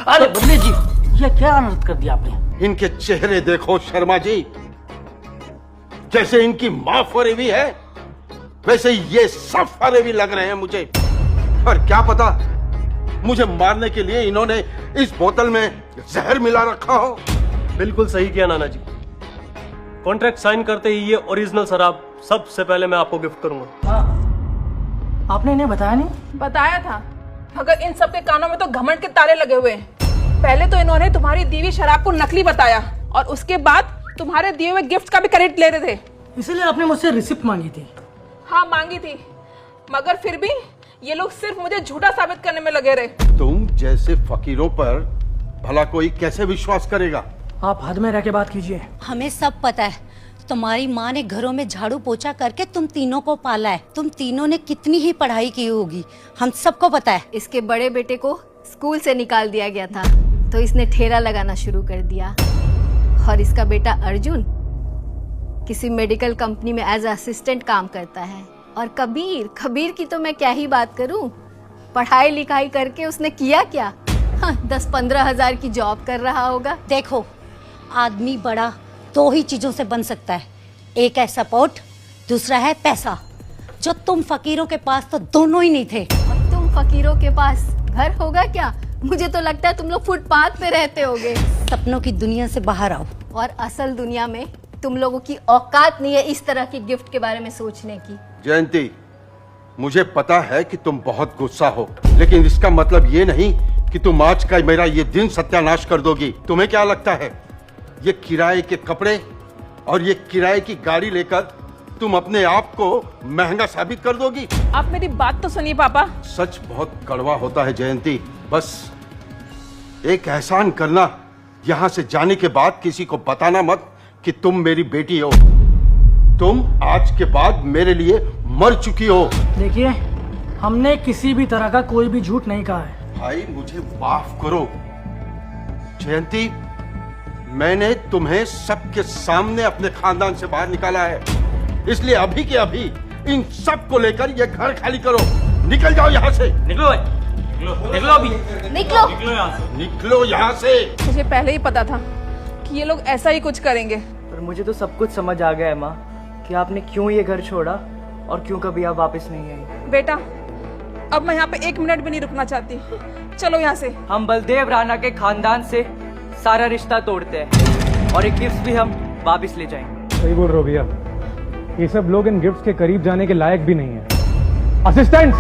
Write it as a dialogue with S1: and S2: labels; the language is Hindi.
S1: अरे बदले जी, ये क्या अनर्थ कर दिया आपने?
S2: इनके चेहरे देखो शर्मा जी, जैसे इनकी मां फरेबी है वैसे ये सब फरेबी लग रहे हैं मुझे। और क्या पता मुझे मारने के लिए इन्होंने इस बोतल में जहर मिला रखा हो।
S3: बिल्कुल सही किया नाना जी। कॉन्ट्रैक्ट साइन करते ही ये ओरिजिनल शराब सबसे पहले मैं आपको गिफ्ट करूंगा।
S1: हाँ, आपने इन्हें बताया नहीं?
S4: बताया था, मगर इन सब के कानों में तो घमंड के ताले लगे हुए हैं। पहले तो इन्होंने तुम्हारी दी हुई शराब को नकली बताया और उसके बाद तुम्हारे दिए हुए गिफ्ट का भी क्रेडिट ले रहे थे।
S1: इसीलिए आपने मुझसे रिसिप्ट मांगी थी?
S4: हाँ मांगी थी, मगर फिर भी ये लोग सिर्फ मुझे झूठा साबित करने में लगे रहे।
S2: तुम जैसे फकीरों पर भला कोई कैसे विश्वास करेगा?
S1: आप हद में रह के बात कीजिए।
S5: हमें सब पता है, तुम्हारी माँ ने घरों में झाड़ू पोछा करके तुम तीनों को पाला है। तुम तीनों ने कितनी ही पढ़ाई की होगी, हम सबको पता है।
S6: इसके बड़े बेटे को स्कूल से निकाल दिया गया था तो इसने ठेला लगाना शुरू कर दिया, और इसका बेटा अर्जुन किसी मेडिकल कंपनी में एज असिस्टेंट काम करता है। और कबीर की तो मैं क्या ही बात करूं, पढ़ाई लिखाई करके उसने किया क्या? हाँ, 10-15 हजार की जॉब कर रहा होगा।
S5: देखो, आदमी बड़ा दो ही चीजों से बन सकता है, एक है सपोर्ट, दूसरा है पैसा। जो तुम फकीरों के पास तो दोनों ही नहीं थे।
S6: और तुम फकीरों के पास घर होगा क्या? मुझे तो लगता है तुम लोग फुटपाथ पे रहते होगे।
S5: सपनों की दुनिया से बाहर आओ।
S6: और असल दुनिया में तुम लोगों की औकात नहीं है इस तरह की गिफ्ट के बारे में सोचने की।
S2: जयंती, मुझे पता है कि तुम बहुत गुस्सा हो, लेकिन इसका मतलब ये नहीं कि तुम आज का मेरा ये दिन सत्यानाश कर दोगी। तुम्हें क्या लगता है ये किराए के कपड़े और ये किराए की गाड़ी लेकर तुम अपने आप को महंगा साबित कर दोगी?
S4: आप मेरी बात तो सुनिए पापा।
S2: सच बहुत कड़वा होता है जयंती। बस एक एहसान करना, यहाँ से जाने के बाद किसी को बताना मत कि तुम मेरी बेटी हो। तुम आज के बाद मेरे लिए मर चुकी हो।
S1: देखिए, हमने किसी भी तरह का कोई भी झूठ नहीं कहा है।
S2: भाई मुझे माफ करो जयंती, मैंने तुम्हें सबके सामने अपने खानदान से बाहर निकाला है, इसलिए अभी के अभी इन सब को लेकर ये घर खाली करो। निकल जाओ यहाँ से।
S3: निकलो भाई, निकलो अभी,
S6: निकलो।
S2: निकलो यहाँ से।
S4: मुझे पहले ही पता था कि ये लोग ऐसा ही कुछ करेंगे।
S7: पर मुझे तो सब कुछ समझ आ गया है माँ, कि आपने क्यों ये घर छोड़ा और क्यों कभी आप वापस नहीं आई।
S4: बेटा, अब मैं यहाँ पे 1 मिनट भी नहीं रुकना चाहती। चलो यहाँ से।
S7: हम बलदेव राणा के खानदान से सारा रिश्ता तोड़ते हैं और एक गिफ्ट भी हम वापस ले जाएंगे।
S8: सही बोल रहे हो भैया, ये सब लोग इन गिफ्ट्स के करीब जाने के लायक भी नहीं है। असिस्टेंट्स,